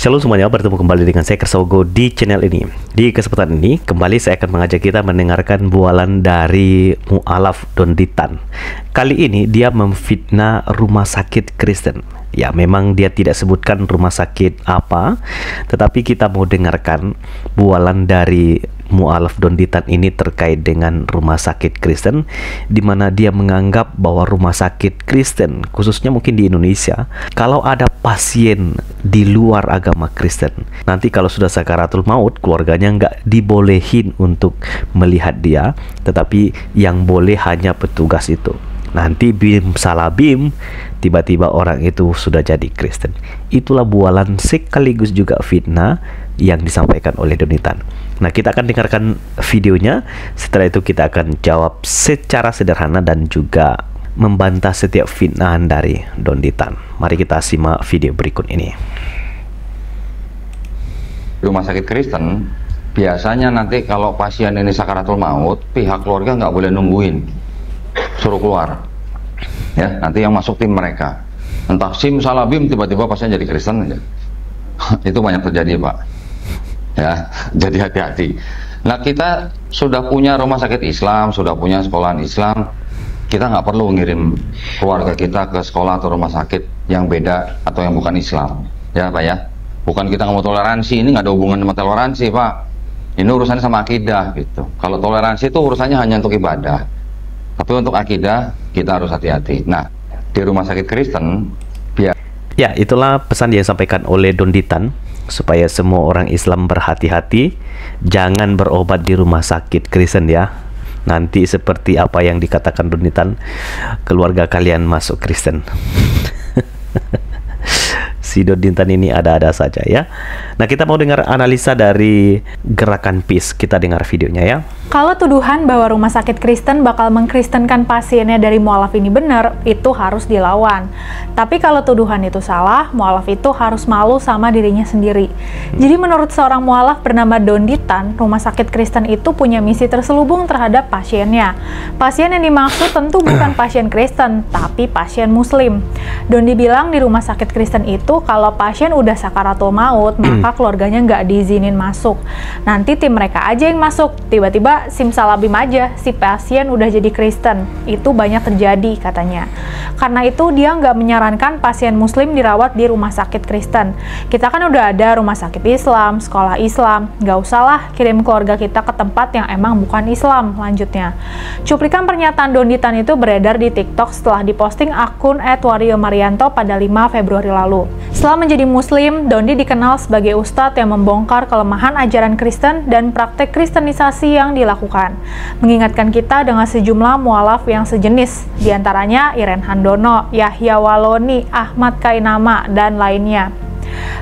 Shalom semuanya, bertemu kembali dengan saya Kersogo di channel ini. Di kesempatan ini, kembali saya akan mengajak kita mendengarkan bualan dari Mu'alaf Donditan. Kali ini dia memfitnah rumah sakit Kristen. Ya, memang dia tidak sebutkan rumah sakit apa, tetapi kita mau dengarkan bualan dari Mu'alaf Donditan ini terkait dengan rumah sakit Kristen, di mana dia menganggap bahwa rumah sakit Kristen, khususnya mungkin di Indonesia, kalau ada pasien di luar agama Kristen, nanti kalau sudah sakaratul maut, keluarganya nggak dibolehin untuk melihat dia, tetapi yang boleh hanya petugas itu. Nanti bim salah bim, tiba-tiba orang itu sudah jadi Kristen. Itulah bualan sekaligus juga fitnah yang disampaikan oleh Donditan. Nah, kita akan dengarkan videonya. Setelah itu kita akan jawab secara sederhana dan juga membantah setiap fitnahan dari Donditan. Mari kita simak video berikut ini. Rumah sakit Kristen biasanya nanti kalau pasien ini sakaratul maut, pihak keluarga nggak boleh nungguin, suruh keluar. Ya, nanti yang masuk tim mereka. Entah sim salah bim, tiba-tiba pasien jadi Kristen aja. Itu banyak terjadi, Pak. Ya, jadi hati-hati. Nah, kita sudah punya rumah sakit Islam, sudah punya sekolahan Islam. Kita nggak perlu ngirim keluarga kita ke sekolah atau rumah sakit yang beda atau yang bukan Islam. Ya, Pak ya. Bukan kita nggak mau toleransi, ini nggak ada hubungan sama toleransi, Pak. Ini urusannya sama akidah gitu. Kalau toleransi itu urusannya hanya untuk ibadah. Tapi untuk akidah kita harus hati-hati. Nah, di rumah sakit Kristen, ya, itulah pesan yang disampaikan oleh Donditan, supaya semua orang Islam berhati-hati, jangan berobat di rumah sakit Kristen ya. Nanti seperti apa yang dikatakan Donditan, keluarga kalian masuk Kristen. Si Donditan ini ada-ada saja ya. Nah, kita mau dengar analisa dari Gerakan Peace. Kita dengar videonya ya. Kalau tuduhan bahwa rumah sakit Kristen bakal mengkristenkan pasiennya dari mualaf ini benar, itu harus dilawan. Tapi kalau tuduhan itu salah, mualaf itu harus malu sama dirinya sendiri. Jadi menurut seorang mualaf bernama Donditan, rumah sakit Kristen itu punya misi terselubung terhadap pasiennya. Pasien yang dimaksud tentu bukan pasien Kristen, tapi pasien Muslim. Dondi bilang di rumah sakit Kristen itu kalau pasien udah sakaratul maut, maka keluarganya nggak diizinin masuk. Nanti tim mereka aja yang masuk, tiba-tiba simsalabim aja, si pasien udah jadi Kristen. Itu banyak terjadi katanya. Karena itu dia nggak menyarankan pasien Muslim dirawat di rumah sakit Kristen. Kita kan udah ada rumah sakit Islam, sekolah Islam, nggak usahlah kirim keluarga kita ke tempat yang emang bukan Islam. Lanjutnya, cuplikan pernyataan Donditan itu beredar di TikTok setelah diposting akun @wario_marianto pada 5 Februari lalu. Setelah menjadi Muslim, Dondi dikenal sebagai ustadz yang membongkar kelemahan ajaran Kristen dan praktek kristenisasi yang dilakukan, mengingatkan kita dengan sejumlah mualaf yang sejenis, diantaranya Iren Handono, Yahya Waloni, Ahmad Kainama, dan lainnya.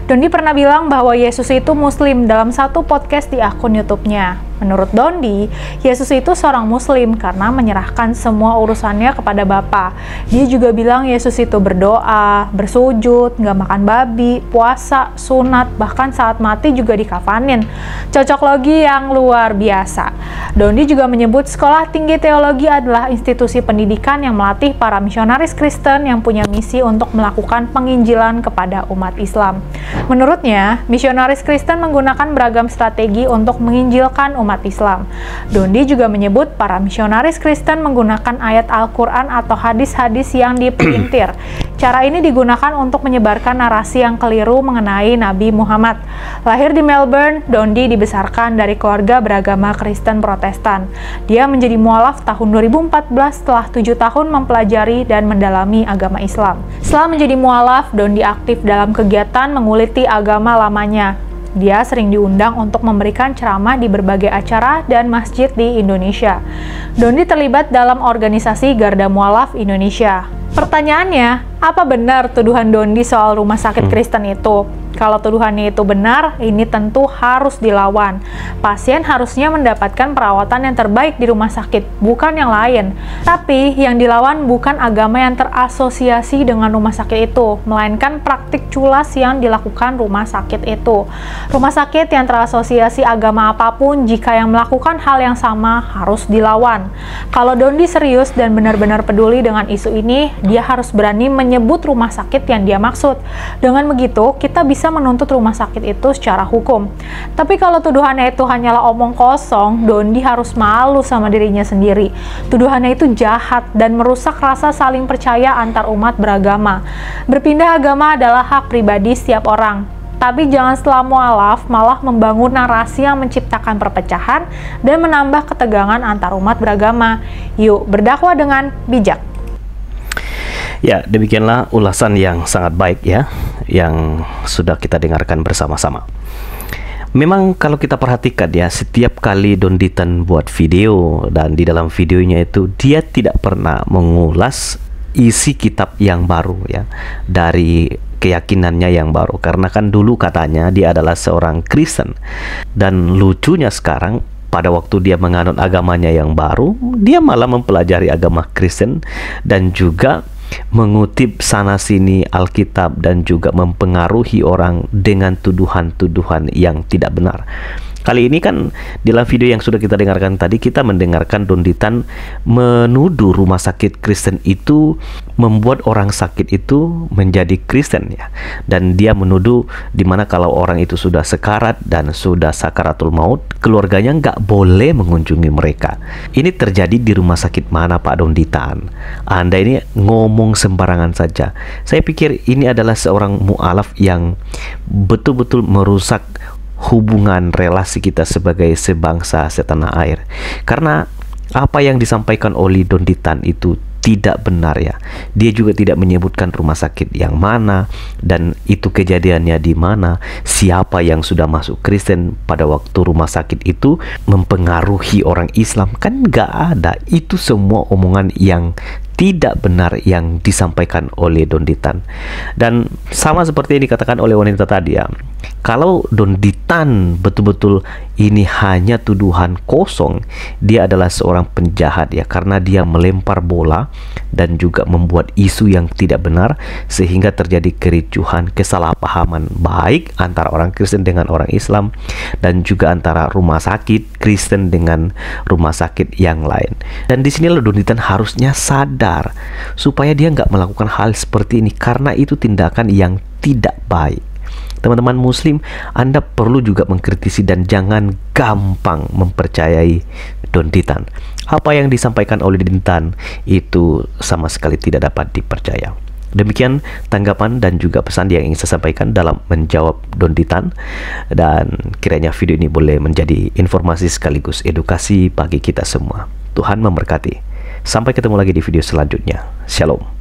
Dondi pernah bilang bahwa Yesus itu Muslim dalam satu podcast di akun YouTube-nya. Menurut Dondi, Yesus itu seorang Muslim karena menyerahkan semua urusannya kepada Bapa. Dia juga bilang Yesus itu berdoa, bersujud, nggak makan babi, puasa, sunat, bahkan saat mati juga dikafanin. Cocok logi yang luar biasa. Dondi juga menyebut Sekolah Tinggi Teologi adalah institusi pendidikan yang melatih para misionaris Kristen yang punya misi untuk melakukan penginjilan kepada umat Islam. Menurutnya, misionaris Kristen menggunakan beragam strategi untuk menginjilkan umat Islam. Dondi juga menyebut para misionaris Kristen menggunakan ayat Al-Quran atau hadis-hadis yang dipelintir. Cara ini digunakan untuk menyebarkan narasi yang keliru mengenai Nabi Muhammad. Lahir di Melbourne, Dondi dibesarkan dari keluarga beragama Kristen Protestan. Dia menjadi mualaf tahun 2014 setelah 7 tahun mempelajari dan mendalami agama Islam. Setelah menjadi mualaf, Dondi aktif dalam kegiatan menguliti agama lamanya. Dia sering diundang untuk memberikan ceramah di berbagai acara dan masjid di Indonesia. Dondi terlibat dalam organisasi Garda Mualaf Indonesia. Pertanyaannya, apa benar tuduhan Dondi soal rumah sakit Kristen itu? Kalau tuduhannya itu benar, ini tentu harus dilawan. Pasien harusnya mendapatkan perawatan yang terbaik di rumah sakit, bukan yang lain. Tapi yang dilawan bukan agama yang terasosiasi dengan rumah sakit itu, melainkan praktik culas yang dilakukan rumah sakit itu. Rumah sakit yang terasosiasi agama apapun, jika yang melakukan hal yang sama, harus dilawan. Kalau Dondi serius dan benar-benar peduli dengan isu ini, dia harus berani menyebut rumah sakit yang dia maksud. Dengan begitu, kita bisa menuntut rumah sakit itu secara hukum. Tapi kalau tuduhannya itu hanyalah omong kosong, Dondi harus malu sama dirinya sendiri. Tuduhannya itu jahat dan merusak rasa saling percaya antar umat beragama. Berpindah agama adalah hak pribadi setiap orang. Tapi jangan setelah mualaf malah membangun narasi yang menciptakan perpecahan dan menambah ketegangan antar umat beragama. Yuk, berdakwah dengan bijak. Ya, demikianlah ulasan yang sangat baik ya, yang sudah kita dengarkan bersama-sama. Memang kalau kita perhatikan ya, setiap kali Donditan buat video, dan di dalam videonya itu dia tidak pernah mengulas isi kitab yang baru ya, dari keyakinannya yang baru, karena kan dulu katanya dia adalah seorang Kristen, dan lucunya sekarang pada waktu dia menganut agamanya yang baru, dia malah mempelajari agama Kristen dan juga mengutip sana-sini Alkitab dan juga mempengaruhi orang dengan tuduhan-tuduhan yang tidak benar. Kali ini kan dalam video yang sudah kita dengarkan tadi, kita mendengarkan Donditan menuduh rumah sakit Kristen itu membuat orang sakit itu menjadi Kristen ya. Dan dia menuduh dimana kalau orang itu sudah sekarat dan sudah sakaratul maut, keluarganya nggak boleh mengunjungi mereka. Ini terjadi di rumah sakit mana Pak Donditan? Anda ini ngomong sembarangan saja. Saya pikir ini adalah seorang mu'alaf yang betul-betul merusak hubungan relasi kita sebagai sebangsa setanah air, karena apa yang disampaikan oleh Donditan itu tidak benar ya. Dia juga tidak menyebutkan rumah sakit yang mana dan itu kejadiannya di mana, siapa yang sudah masuk Kristen pada waktu rumah sakit itu mempengaruhi orang Islam, kan nggak ada. Itu semua omongan yang tidak benar yang disampaikan oleh Donditan. Dan sama seperti yang dikatakan oleh wanita tadi ya, kalau Donditan betul-betul ini hanya tuduhan kosong, dia adalah seorang penjahat ya, karena dia melempar bola dan juga membuat isu yang tidak benar sehingga terjadi kericuhan, kesalahpahaman baik antara orang Kristen dengan orang Islam dan juga antara rumah sakit Kristen dengan rumah sakit yang lain. Dan di sinilah Donditan harusnya sadar supaya dia nggak melakukan hal seperti ini, karena itu tindakan yang tidak baik. Teman-teman Muslim, Anda perlu juga mengkritisi dan jangan gampang mempercayai Donditan. Apa yang disampaikan oleh Donditan itu sama sekali tidak dapat dipercaya. Demikian tanggapan dan juga pesan yang ingin saya sampaikan dalam menjawab Donditan, dan kiranya video ini boleh menjadi informasi sekaligus edukasi bagi kita semua. Tuhan memberkati. Sampai ketemu lagi di video selanjutnya. Shalom.